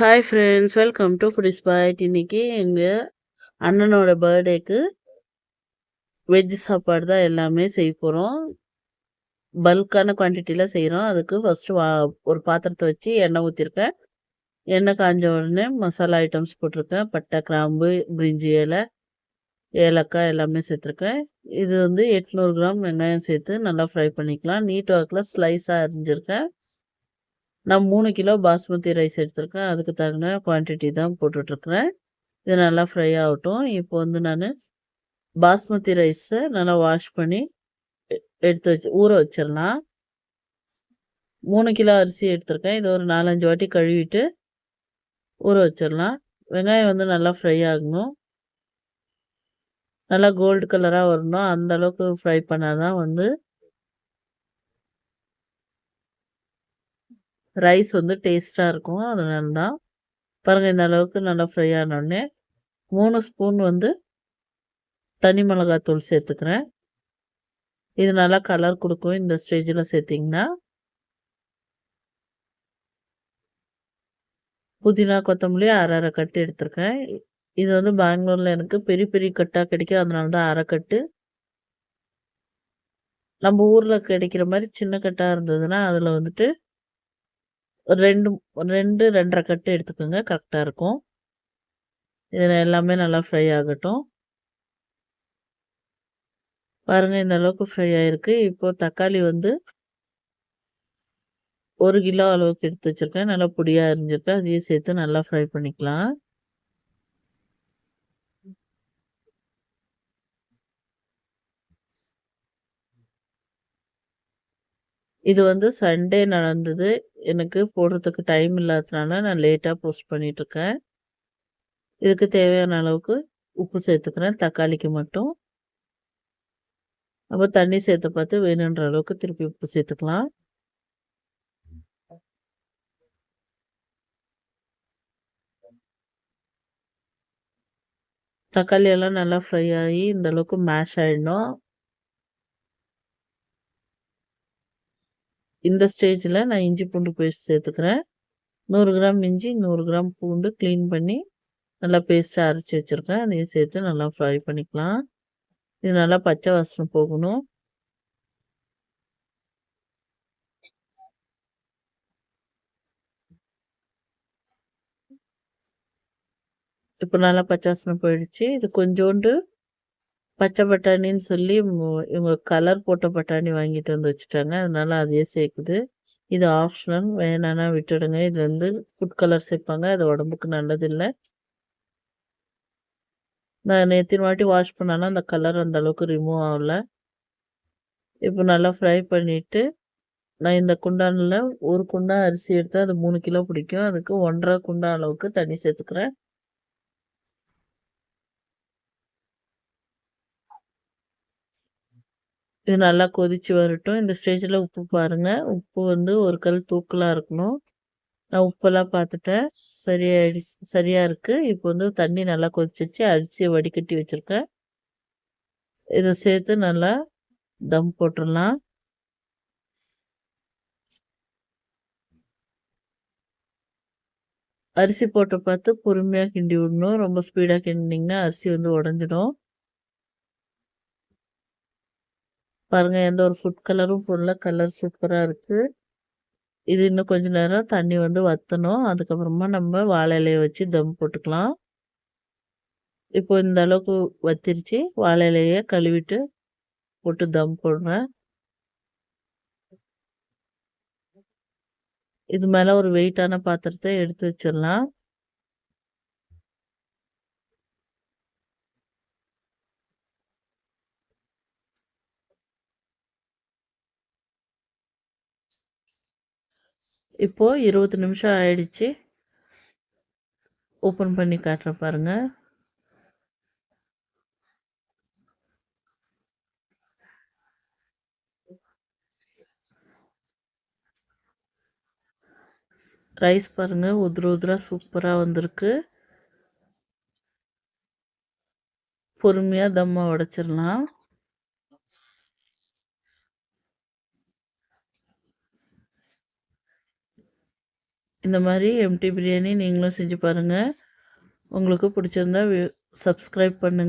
Hi friends, welcome to foodies byte. இன்னைக்கு எங்கள் அண்ணனோட பர்த்டேக்கு வெஜ் சாப்பாடு தான் எல்லாமே செய்ய போகிறோம். பல்கான குவான்டிட்டியில் செய்கிறோம். அதுக்கு ஃபஸ்ட்டு ஒரு பாத்திரத்தை வச்சு எண்ணெய் ஊற்றிருக்கேன். எண்ணெய் காஞ்ச உடனே மசாலா ஐட்டம்ஸ் போட்டிருக்கேன். பட்டை, கிராம்பு, பிரிஞ்சி இலை, ஏலக்காய் எல்லாமே சேர்த்துருக்கேன். இது வந்து 800 கிராம் வெங்காயம் சேர்த்து நல்லா ஃப்ரை பண்ணிக்கலாம். நீட் வாக்கில் ஸ்லைஸாக அரிஞ்சிருக்கேன். நான் 3 கிலோ பாஸ்மதி ரைஸ் எடுத்திருக்கேன். அதுக்கு தகுந்த குவான்டிட்டி தான் போட்டுட்ருக்குறேன். இது நல்லா ஃப்ரை ஆகட்டும். இப்போ வந்து நான் பாஸ்மதி ரைஸை நல்லா வாஷ் பண்ணி எடுத்து ஊற வச்சிடலாம். 3 கிலோ அரிசி எடுத்திருக்கேன். இது ஒரு 4-5 வாட்டி கழுவிட்டு ஊற வச்சிடலாம். வெங்காயம் வந்து நல்லா ஃப்ரை ஆகணும். நல்லா கோல்டு கலராக வரணும். அந்த அளவுக்கு ஃப்ரை பண்ணால் தான் வந்து ரைஸ் வந்து டேஸ்ட்டாக இருக்கும். அதனால தான் பாருங்கள், இந்த அளவுக்கு நல்லா ஃப்ரை ஆனோடனே 3 ஸ்பூன் வந்து தனி மிளகாத்தூள் சேர்த்துக்கிறேன். இது நல்லா கலர் கொடுக்கும் இந்த ஸ்டேஜில் சேர்த்திங்கன்னா. புதினா, கொத்தமல்லி அரை கட்டு எடுத்திருக்கேன். இது வந்து பெங்களூரில் எனக்கு பெரிய பெரிய கட்டாக கிடைக்கும். அதனால தான் அரை கட்டு. நம்ம ஊரில் கிடைக்கிற மாதிரி சின்ன கட்டாக இருந்ததுன்னா அதில் வந்துட்டு 2-2.5 கட்டு எடுத்துக்கோங்க, கரெக்டாக இருக்கும். இதில் எல்லாமே நல்லா ஃப்ரை ஆகட்டும். பாருங்கள், இந்த அளவுக்கு ஃப்ரை ஆகிருக்கு. இப்போது தக்காளி வந்து 1 கிலோ அளவுக்கு எடுத்து வச்சுருக்கேன். நல்லா பொடியாக அரிஞ்சிருக்கேன். அதையும் சேர்த்து நல்லா ஃப்ரை பண்ணிக்கலாம். இது வந்து சண்டே நடந்தது. எனக்கு போடுறதுக்கு டைம் இல்லாததுனால நான் லேட்டாக போஸ்ட் பண்ணிகிட்ருக்கேன். இதுக்கு தேவையான அளவுக்கு உப்பு சேர்த்துக்கிறேன், தக்காளிக்கு மட்டும். அப்போ தண்ணி சேர்த்து பார்த்து வேணுன்ற அளவுக்கு திருப்பி உப்பு சேர்த்துக்கலாம். தக்காளி எல்லாம் நல்லா ஃப்ரை ஆகி இந்த அளவுக்கு மேஷ் ஆகிடணும். இந்த ஸ்டேஜில் நான் இஞ்சி பூண்டு பேஸ்ட் சேர்த்துக்கிறேன். 100 கிராம் இஞ்சி, 100 கிராம் பூண்டு க்ளீன் பண்ணி நல்லா பேஸ்ட்டாக அரைச்சி வச்சுருக்கேன். அதையும் சேர்த்து நல்லா ஃப்ரை பண்ணிக்கலாம். இது நல்லா பச்சை வாசனை போகணும். இப்போ நல்லா பச்சை வாசனை போயிடுச்சு. இது கொஞ்சோண்டு பச்சை பட்டாணின்னு சொல்லி இவங்க கலர் போட்ட பட்டாணி வாங்கிட்டு வந்து வச்சுட்டாங்க. அதனால அதையே சேர்க்குது. இது ஆப்ஷனல், வேணான்னா விட்டுடுங்க. இது வந்து ஃபுட் கலர் சேர்ப்பாங்க, அது உடம்புக்கு நல்லதில்லை. நான் எத்தனை வாட்டி வாஷ் பண்ணாலும் அந்த கலர் அந்த அளவுக்கு ரிமூவ் ஆகல. இப்போ நல்லா ஃப்ரை பண்ணிவிட்டு நான் இந்த குண்டானில் 1 குண்டான் அரிசி எடுத்து அது 3 கிலோ பிடிக்கும். அதுக்கு 1.5 குண்டான் அளவுக்கு தண்ணி சேர்த்துக்கிறேன். இது நல்லா கொதிச்சு வரட்டும். இந்த ஸ்டேஜில் உப்பு பாருங்கள். உப்பு வந்து ஒரு கல் தூக்கலாக இருக்கணும். நான் உப்பெல்லாம் பார்த்துட்டேன், சரியாக இருக்குது. இப்போ வந்து தண்ணி நல்லா கொதிச்சிச்சு. அரிசியை வடிகட்டி வச்சுருக்கேன். இதை சேர்த்து நல்லா தம் போட்டுடலாம். அரிசி போட்டு பார்த்து பொறுமையாக கிண்டி விடணும். ரொம்ப ஸ்பீடாக கிண்டிங்கன்னா அரிசி வந்து உடஞ்சிடும். பாருங்கள், எந்த ஒரு ஃபுட் கலரும் போடல. கலர் சூப்பராக இருக்குது. இது இன்னும் கொஞ்ச நேரம் தண்ணி வந்து வற்றணும். அதுக்கப்புறமா நம்ம வாழை இலையை வச்சு தம் போட்டுக்கலாம். இப்போ இந்த அளவுக்கு வத்திருச்சு. வாழை இலையை கழுவிட்டு போட்டு தம் போடுறேன். இது மேலே ஒரு வெயிட்டான பாத்திரத்தை எடுத்து வச்சிடலாம். இப்போது 20 நிமிஷம் ஆயிடுச்சு. ஓப்பன் பண்ணி காட்டுறேன் பாருங்கள். ரைஸ் பாருங்கள், உதிராக சூப்பராக வந்திருக்கு. பொறுமையாக தம்மா உடைச்சிடலாம். இந்த மாதிரி எம்டி பிரியாணி நீங்களும் செஞ்சு பாருங்கள். உங்களுக்கு பிடிச்சிருந்தா சப்ஸ்கிரைப் பண்ணுங்கள்.